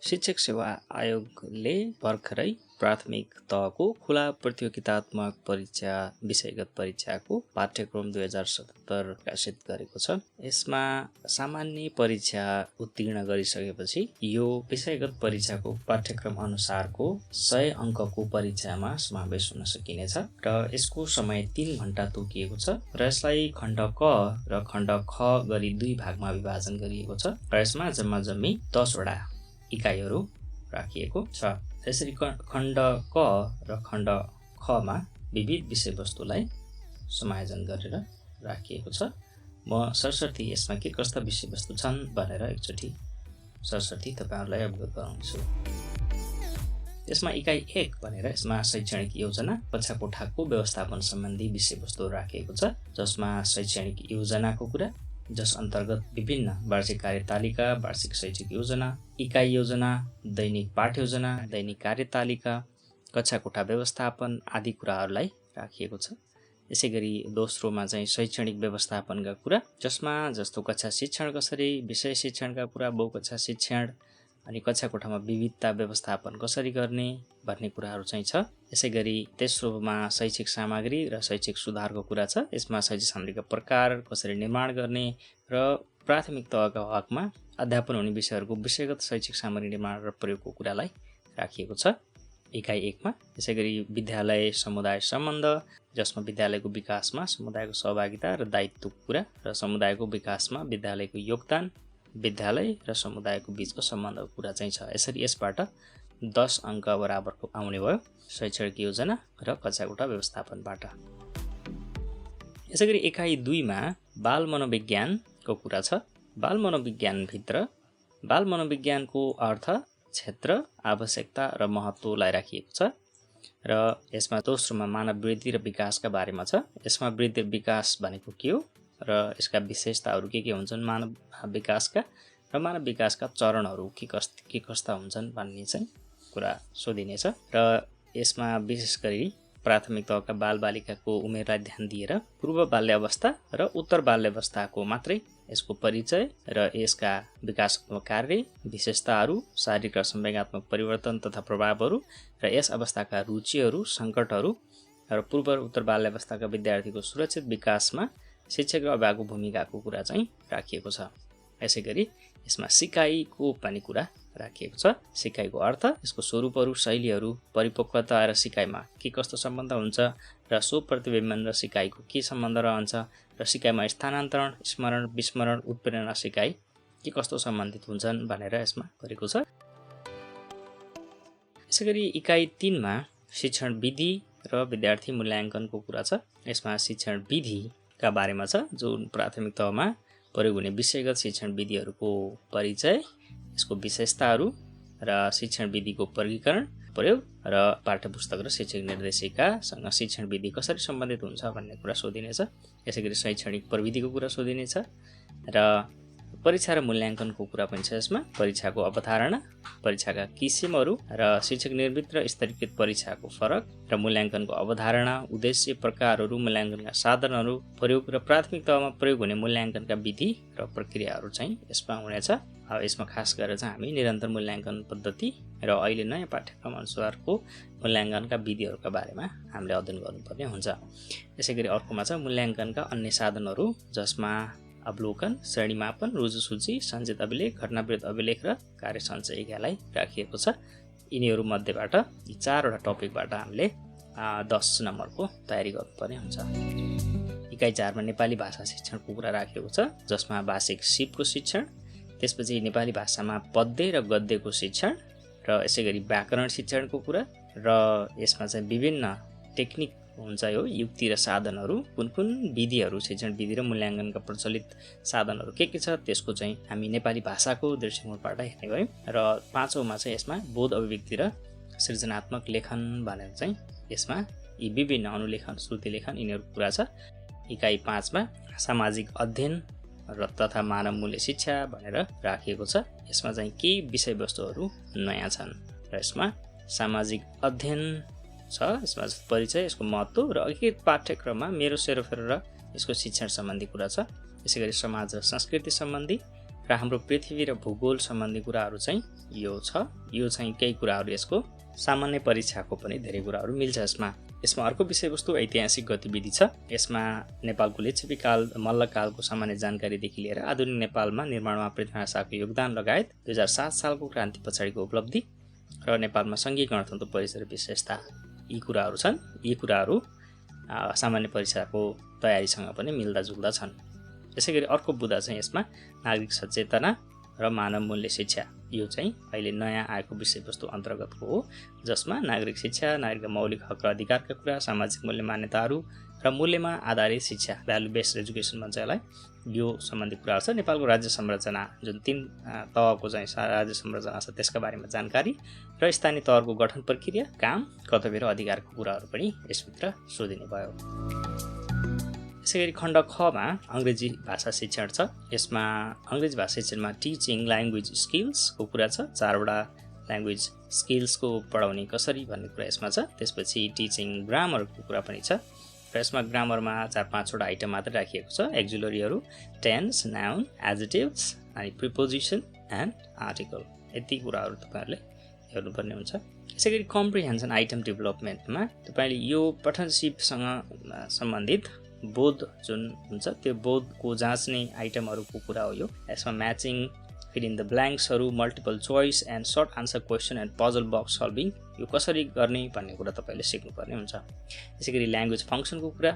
शिक्षक सेवा आयोगले भर्खरै प्राथमिक तहको खुला प्रतियोगितात्मक परीक्षा विषयगत परीक्षाको पाठ्यक्रम 2077 प्रकाशित गरेको छ। यसमा सामान्य परीक्षा उत्तीर्ण गरिसकेपछि यो विषयगत परीक्षाको पाठ्यक्रम अनुसारको 100 अङ्कको परीक्षामा समावेश हुन सकिनेछ र यसको समय 3 घण्टा तोकिएको छ र यसलाई खण्ड क र खण्ड ख गरी 2 भागमा विभाजन गरिएको छ र यसमा जम्मी 10 वटा इकाइहरू राखिएको छ। यसरी खण्ड क र खण्ड खमा विविध विषयवस्तुलाई समायोजन गरेर राखिएको छ। म सरसर्ती यसमा के कस्ता विषयवस्तु छन् भनेर एकचोटि सरसर्ती तपाईहरुलाई अवगत गराउँछु। यसमा इकाइ 1 भनेर यसमा शैक्षणिक योजना कक्षा कोठाको व्यवस्थापन सम्बन्धी विषयवस्तु राखिएको छ, जसमा शैक्षणिक योजनाको कुरा, जस अन्तर्गत विभिन्न वार्षिक कार्यतालिका, वार्षिक शैक्षिक योजना, इकाइ योजना, दैनिक पाठ योजना, दैनिक कार्यतालिका, कक्षा कोठा व्यवस्थापन आदि कुराहरूलाई राखिएको छ। यसैगरी दोस्रोमा चाहिँ शैक्षणिक व्यवस्थापनका कुरा, जसमा जस्तो कक्षा शिक्षण कसरी, विषय शिक्षणका कुरा, बहुकक्षा शिक्षण अनि कक्षा कोठामा विविधता व्यवस्थापन कसरी गर्ने भन्ने कुराहरू चाहिँ छ। यसैगरी तेस्रोमा शैक्षिक सामग्री र शैक्षिक सुधारको कुरा छ। यसमा शैक्षिक सामग्रीका प्रकार कसरी निर्माण गर्ने र प्राथमिक तहका हकमा अध्यापन हुने विषयहरूको विषयगत शैक्षिक सामग्री निर्माण र प्रयोगको कुरालाई राखिएको छ इकाइ 1 मा। यसैगरी विद्यालय समुदाय सम्बन्ध, जसमा विद्यालयको विकासमा समुदायको सहभागिता र दायित्वको कुरा र समुदायको विकासमा विद्यालयको योगदान, विद्यालय र समुदायको बीचको सम्बन्धको कुरा चाहिँ छ। यसरी यसबाट 10 अङ्क बराबरको आउने भयो शैक्षणिक योजना र कक्षा कोठा व्यवस्थापनबाट। यसैगरी इकाइ 2 मा बाल मनोविज्ञानको कुरा छ। बाल मनोविज्ञानभित्र बाल मनोविज्ञानको अर्थ, क्षेत्र, आवश्यकता र महत्त्वलाई राखिएको छ र यसमा दोस्रोमा मानव वृद्धि र विकासका बारेमा छ। यसमा वृद्धि र विकास भनेको के हो र यसका विशेषताहरू के हुन्छन् मानव विकासका र मानव विकासका चरणहरू के कस्ता हुन्छन् भन्ने चाहिँ कुरा सोधिनेछ र यसमा विशेष गरी प्राथमिक तहका बालबालिकाको उमेरलाई ध्यान दिएर पूर्व बाल्यावस्था र उत्तर बाल्यावस्थाको मात्रै यसको परिचय र यसका विकासात्मक कार्य, विशेषताहरू, शारीरिक र संवेगात्मक परिवर्तन तथा प्रभावहरू र यस अवस्थाका रुचिहरू, सङ्कटहरू र पूर्व र उत्तर बाल्यावस्थाका विद्यार्थीको सुरक्षित विकासमा शिक्षक र अभिभावकको भूमिकाको कुरा चाहिँ राखिएको छ। यसैगरी यसमा सिकाइको पनि कुरा राखिएको छ। सिकाइको अर्थ, यसको स्वरूपहरू, शैलीहरू, परिपक्वता र सिकाइमा के कस्तो सम्बन्ध हुन्छ र सो प्रतिबिम्बन र सिकाइको के सम्बन्ध रहन्छ र सिकाइमा स्थानान्तरण, स्मरण, विस्मरण, उत्प्रेरणा सिकाइ के कस्तो सम्बन्धित हुन्छन् भनेर यसमा गरेको छ। यसैगरी इकाइ 3 मा शिक्षण विधि र विद्यार्थी मूल्याङ्कनको कुरा छ। यसमा शिक्षण विधिका बारेमा छ, जुन प्राथमिक तहमा प्रयोग हुने विषयगत शिक्षण विधिहरूको परिचय, यसको विशेषताहरू र शिक्षण विधिको वर्गीकरण, प्रयोग र पाठ्यपुस्तक र शैक्षिक निर्देशिकासँग शिक्षण विधि कसरी सम्बन्धित हुन्छ भन्ने कुरा सोधिनेछ। यसैगरी शैक्षणिक प्रविधिको कुरा सोधिनेछ र परीक्षा र मूल्याङ्कनको कुरा पनि छ। यसमा परीक्षाको अवधारणा, परीक्षाका किसिमहरू र शिक्षक निर्मित र स्तरीकृत परीक्षाको फरक र मूल्याङ्कनको अवधारणा, उद्देश्य, प्रकारहरू, मूल्याङ्कनका साधनहरू, प्रयोग र प्राथमिक तहमा प्रयोग हुने मूल्याङ्कनका विधि र प्रक्रियाहरू चाहिँ यसमा हुनेछ। यसमा खास गरेर चाहिँ हामी निरन्तर मूल्याङ्कन पद्धति र अहिले नयाँ पाठ्यक्रम अनुसारको मूल्याङ्कनका विधिहरूका बारेमा हामीले अध्ययन गर्नुपर्ने हुन्छ। यसैगरी अर्कोमा छ मूल्याङ्कनका अन्य साधनहरू, जसमा अवलोकन, श्रेणीमापन, रुजुसूची, सञ्चित अभिलेख, घटनावृत्त अभिलेख र कार्य सञ्चयिकालाई राखिएको छ। यिनीहरू मध्येबाट यी 4 वटा टपिकबाट हामीले 10 नम्बरको तयारी गर्नुपर्ने हुन्छ। इकाइ 4 मा नेपाली भाषा शिक्षणको कुरा राखिएको छ, जसमा भाषिक सिपको शिक्षण, त्यसपछि नेपाली भाषामा पद्य र गद्यको शिक्षण र यसैगरी व्याकरण शिक्षणको कुरा र यसमा चाहिँ विभिन्न टेक्निक हुन्छ, यो युक्ति र साधनहरू, कुन विधिहरू, शिक्षण विधि र मूल्याङ्कनका प्रचलित साधनहरू के छ त्यसको चाहिँ हामी नेपाली भाषाको दृष्टिकोणबाट हेर्ने भयौँ र 5औँमा चाहिँ यसमा बोध अभिव्यक्ति र सृजनात्मक लेखन भनेर चाहिँ यसमा यी विभिन्न अनुलेखन, श्रुति लेखन यिनीहरूको कुरा छ। इकाइ 5 मा सामाजिक अध्ययन र तथा मानव मूल्य शिक्षा भनेर राखिएको छ। यसमा चाहिँ के विषयवस्तुहरू नयाँ छन् र यसमा सामाजिक अध्ययन छ, यसमा परिचय, यसको महत्त्व र एकीकृत पाठ्यक्रममा मेरो सेरोफेरो र यसको शिक्षण सम्बन्धी कुरा छ। यसैगरी समाज र संस्कृति सम्बन्धी र र हाम्रो पृथ्वी र भूगोल सम्बन्धी कुराहरू चाहिँ यो छ। यो चाहिँ केही कुराहरू यसको सामान्य परीक्षाको पनि धेरै कुराहरू मिल्छ यसमा। यसमा अर्को विषयवस्तु ऐतिहासिक गतिविधि छ। यसमा नेपालको लिच्छवीकाल मल्लकालको सामान्य जानकारीदेखि लिएर आधुनिक नेपालमा निर्माणमा पृथ्वीनारायण शाहको योगदान लगायत 2007 सालको क्रान्ति पछाडिको उपलब्धि र नेपालमा सङ्घीय गणतन्त्र परिचय र विशेषता, यी कुराहरू छन्। यी कुराहरू सामान्य परीक्षाको तयारीसँग पनि मिल्दाजुल्दा छन्। यसैगरी अर्को बुँदा चाहिँ यसमा नागरिक सचेतना र मानव मूल्य शिक्षा, यो चाहिँ अहिले नयाँ आएको विषयवस्तु अन्तर्गतको हो, जसमा नागरिक शिक्षा, नागरिकका मौलिक हक र अधिकारका कुरा, सामाजिक मूल्य मान्यताहरू र मूल्यमा आधारित शिक्षा, भ्यालु बेस्ड एजुकेसन भन्छ यसलाई, यो सम्बन्धी कुराहरू छ। नेपालको राज्य संरचना जुन 3 तहको चाहिँ राज्य संरचना छ त्यसका बारेमा जानकारी र स्थानीय तहको गठन प्रक्रिया, काम, कर्तव्य र अधिकारको कुराहरू पनि यसभित्र सोधिने भयो। यसैगरी खण्ड खमा अङ्ग्रेजी भाषा शिक्षण छ। यसमा अङ्ग्रेजी भाषा शिक्षणमा टिचिङ ल्याङ्ग्वेज स्किल्सको कुरा छ। 4वटा ल्याङ्ग्वेज स्किल्सको पढाउने कसरी भन्ने कुरा यसमा छ। त्यसपछि टिचिङ ग्रामरको कुरा पनि छ र यसमा ग्रामरमा 4-5वटा आइटम मात्रै राखिएको छ। एक्जुलरीहरू, टेन्स, नाउन, एडजेक्टिभ्स अनि प्रिपोजिसन एन्ड आर्टिकल, यति कुराहरू तपाईँहरूले हेर्नुपर्ने हुन्छ। यसैगरी कम्प्रिहेन्सन आइटम डेभलपमेन्टमा तपाईँले यो पठनसिपसँग सम्बन्धित बोध जुन हुन्छ त्यो बोधको जाँच्ने आइटमहरूको कुरा हो यो। यसमा म्याचिङ, फिल इन द ब्ल्याङ्क्सहरू, multiple choice and short answer question and puzzle box solving, यो कसरी गर्ने भन्ने कुरा तपाईँले सिक्नुपर्ने हुन्छ। यसैगरी ल्याङ्ग्वेज फङ्सनको कुरा,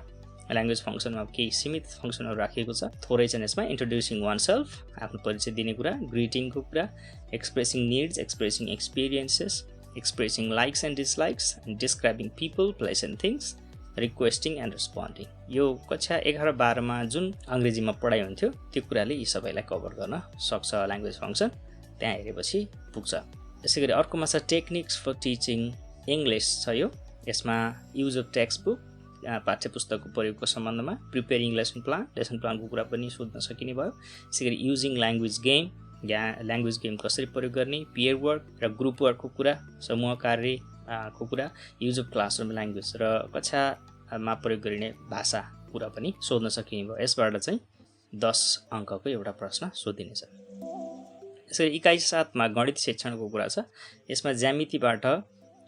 ल्याङ्ग्वेज फङ्सनमा केही सीमित फङ्सनहरू राखिएको छ, थोरै छन् यसमा। इन्ट्रोड्युसिङ वान सेल्फ, आफ्नो परिचय दिने कुरा, ग्रिटिङको कुरा, expressing needs, expressing experiences, expressing likes and dislikes, describing people, place and things, requesting and responding, यो कक्षा 11-12मा जुन अङ्ग्रेजीमा पढाइ हुन्थ्यो त्यो कुराले यी सबैलाई कभर गर्न सक्छ ल्याङ्ग्वेज फङ्सन, त्यहाँ हेरेपछि पुग्छ। यसैगरी अर्कोमा छ टेक्निक्स फर टिचिङ इङ्ग्लिस छ यो। यसमा युज अफ टेक्स्ट बुक, पाठ्यपुस्तकको प्रयोगको सम्बन्धमा, प्रिपेयरिङ लेसन प्लानको कुरा पनि सोध्न सकिने भयो। यसैगरी using language game, language game कसरी प्रयोग गर्ने, पियर वर्क र ग्रुप वर्कको कुरा, समूह कार्यको कुरा, युज अफ क्लासरुम ल्याङ्ग्वेज र कक्षामा प्रयोग गरिने भाषा कुरा पनि सोध्न सकिने भयो। यसबाट चाहिँ 10 अङ्कको एउटा प्रश्न सोधिनेछ। यसरी इकाइ 7मा गणित शिक्षणको कुरा छ। यसमा ज्यामितिबाट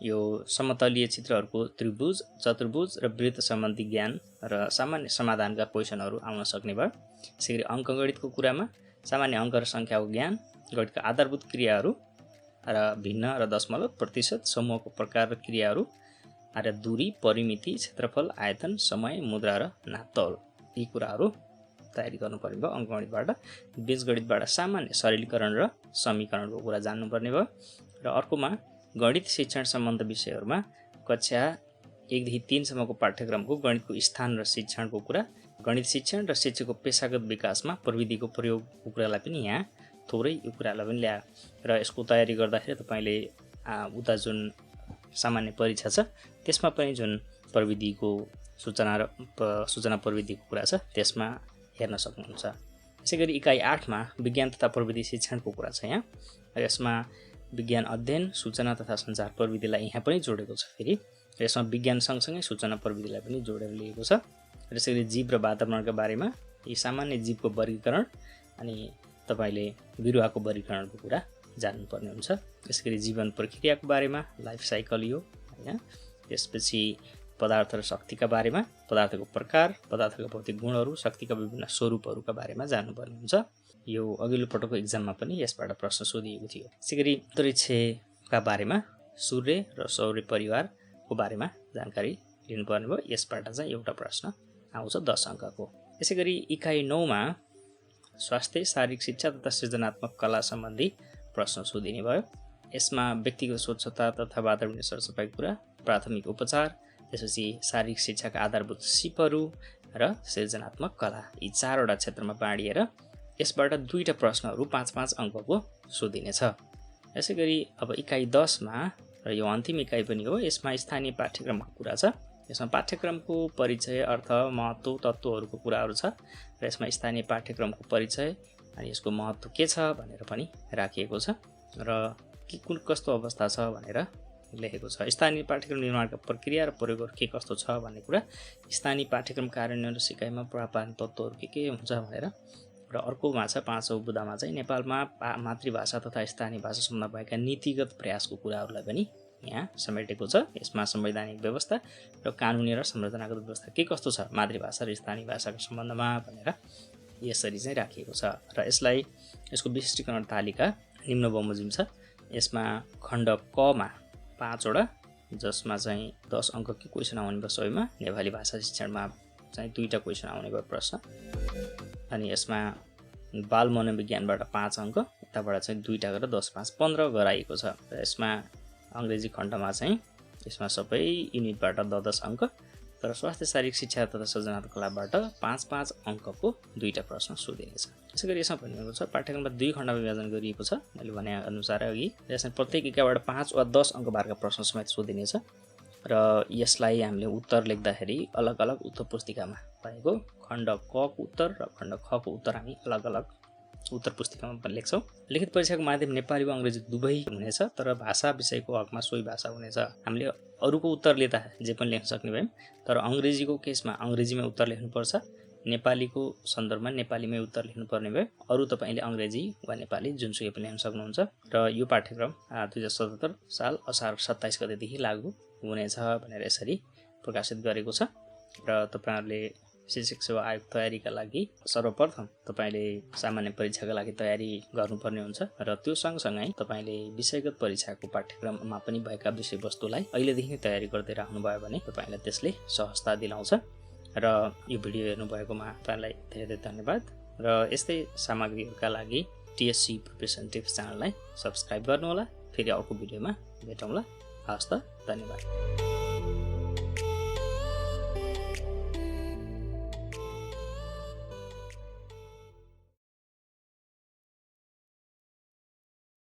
यो समतलीय चित्रहरूको त्रिभुज, चतुर्भुज र वृत्त सम्बन्धी ज्ञान र सामान्य समाधानका क्वेसनहरू आउन सक्ने भयो। यसरी अङ्कगणितको कुरामा सामान्य अङ्क र सङ्ख्याको ज्ञान, गणितका आधारभूत क्रियाहरू र भिन्न र दशमलव, प्रतिशत, समूहको प्रकार र क्रियाहरू र दूरी, परिमिति, क्षेत्रफल, आयतन, समय, मुद्रा र नापतौल, यी कुराहरू तयारी गर्नुपर्ने भयो अङ्कगणितबाट। बीजगणितबाट सामान्य सरलीकरण र समीकरणको कुरा जान्नुपर्ने भयो। र अर्कोमा गणित शिक्षण सम्बन्ध विषयहरूमा कक्षा 1देखि 3सम्मको पाठ्यक्रमको गणितको स्थान र शिक्षणको कुरा, गणित शिक्षण र शिक्षकको पेशागत विकासमा प्रविधिको प्रयोगको कुरालाई पनि यहाँ थोरै यो कुरालाई पनि ल्यायो। र यसको तयारी गर्दाखेरि तपाईँले उता जुन सामान्य परीक्षा छ त्यसमा पनि जुन प्रविधिको सूचना प्रविधिको कुरा छ त्यसमा हेर्न सक्नुहुन्छ। यसैगरी इकाइ 8मा विज्ञान तथा प्रविधि शिक्षणको कुरा छ यहाँ। यसमा विज्ञान अध्ययन, सूचना तथा सञ्चार प्रविधिलाई यहाँ पनि जोडेको छ। फेरि यसमा विज्ञान सँगसँगै सूचना प्रविधिलाई पनि जोडेर लिएको छ। यसैगरी जीव र वातावरणका बारेमा यी सामान्य जीवको वर्गीकरण अनि तपाईँले बिरुवाको वर्गीकरणको कुरा जान्नुपर्ने हुन्छ। यसैगरी जीवन प्रक्रियाको बारेमा, लाइफ साइकल यो हैन। त्यसपछि पदार्थ र शक्तिका बारेमा, पदार्थको प्रकार, पदार्थका भौतिक गुणहरू, शक्तिका विभिन्न स्वरूपहरूका बारेमा जान्नुपर्ने हुन्छ। यो अघिल्लो पटकको एक्जाममा पनि यसबाट प्रश्न सोधिएको थियो। यसैगरी अन्तरिक्षका बारेमा, सूर्य र सौर्य परिवारको बारेमा जानकारी लिनुपर्ने भयो। यसबाट चाहिँ एउटा प्रश्न आउँछ 10 अङ्कको। यसैगरी इकाइ 9मा स्वास्थ्य, शारीरिक शिक्षा तथा सृजनात्मक कला सम्बन्धी प्रश्न सोधिने भयो। यसमा व्यक्तिगत स्वच्छता तथा वातावरणीय सरसफाइको कुरा, प्राथमिक उपचार, त्यसपछि शारीरिक शिक्षाका आधारभूत सिपहरू र सृजनात्मक कला, यी 4वटा क्षेत्रमा बाँडिएर यसबाट 2टा प्रश्नहरू 5-5 अङ्कको सोधिनेछ। यसैगरी अब इकाइ 10मा र यो अन्तिम इकाइ पनि हो, यसमा स्थानीय पाठ्यक्रमको कुरा छ। यसमा पाठ्यक्रमको परिचय, अर्थ, महत्त्व, तत्त्वहरूको कुराहरू छ र यसमा स्थानीय पाठ्यक्रमको परिचय अनि यसको महत्त्व के छ भनेर पनि राखिएको छ र कुन कस्तो अवस्था छ भनेर लेखेको छ। स्थानीय पाठ्यक्रम निर्माणका प्रक्रिया र प्रयोगहरू के कस्तो छ भन्ने कुरा, स्थानीय पाठ्यक्रम कार्यान्वयन र सिकाइमा प्रावधान तत्त्वहरू के हुन्छ भनेर र अर्कोमा छ 5औं बुँदामा चाहिँ नेपालमा मातृभाषा तथा स्थानीय भाषा सम्बन्ध भएका नीतिगत प्रयासको कुराहरूलाई पनि यहाँ समेटेको छ। यसमा संवैधानिक व्यवस्था र कानुनी र संरचनागत व्यवस्था के कस्तो छ मातृभाषा र स्थानीय भाषाको सम्बन्धमा भनेर यसरी चाहिँ राखिएको छ। र यसको विशिष्टीकरण तालिका निम्न बमोजिम छ। यसमा खण्ड क मा 5 वटा, जसमा चाहिँ 10 अङ्कको क्वेसन आउने भयो सबैमा। नेपाली भाषा शिक्षणमा चाहिँ 2टा क्वेसन आउने भयो प्रश्न। अनि यसमा बाल मनोविज्ञानबाट 5 अङ्क, यताबाट चाहिँ 2टा गरेर 10 5 15 गराइएको छ। र यसमा अङ्ग्रेजी खण्डमा चाहिँ यसमा सबै युनिटबाट 10 अङ्क, तर स्वास्थ्य शारीरिक शिक्षा तथा सृजनात्मक कलाबाट 5 अङ्कको 2टा प्रश्न सोधिनेछ। त्यसै गरी यसमा भनिएको छ पाठ्यक्रमलाई 2 खण्डमा विभाजन गरिएको छ मैले भने अनुसार अघि। यसमा प्रत्येक एकाबाट 5 वा 10 अङ्क बारका प्रश्न समेत सोधिनेछ। र यसलाई हामीले उत्तर लेख्दाखेरि अलग अलग उत्तर पुस्तिकामा भएको खण्ड क को उत्तर र खण्ड ख को उत्तर हामी अलग अलग उत्तर पुस्तिकामा पनि लेख्छौँ। लिखित परीक्षाको माध्यम नेपाली वा अङ्ग्रेजी दुवै हुनेछ, तर भाषा विषयको हकमा सोही भाषा हुनेछ। हामीले अरूको उत्तर लेख्दा जे पनि लेख्न सक्ने भयौँ, तर अङ्ग्रेजीको केसमा अङ्ग्रेजीमै उत्तर लेख्नुपर्छ, नेपालीको सन्दर्भमा नेपालीमै उत्तर लेख्नुपर्ने भयो। अरू तपाईँले अङ्ग्रेजी वा नेपाली जुनसुकै पनि लेख्न सक्नुहुन्छ। र यो पाठ्यक्रम 2077 साल असार 27 गतेदेखि लागू हुनेछ भनेर यसरी प्रकाशित गरेको छ। र तपाईँहरूले शिक्षक सेवा आयोग तयारीका लागि सर्वप्रथम तपाईँले सामान्य परीक्षाका लागि तयारी गर्नुपर्ने हुन्छ। र त्यो सँगसँगै तपाईँले विषयगत परीक्षाको पाठ्यक्रममा पनि भएका विषयवस्तुलाई अहिलेदेखि नै तयारी गर्दै राख्नुभयो भने तपाईँलाई त्यसले सहजता दिलाउँछ। र यो भिडियो हेर्नुभएकोमा तपाईँलाई धेरै धेरै धन्यवाद। र यस्तै सामग्रीहरूका लागि TSC प्रिपरेसन टिप्स च्यानललाई सब्सक्राइब गर्नुहोला। फेरि अर्को भिडियोमा भेटौँला। हवस् त, धन्यवाद।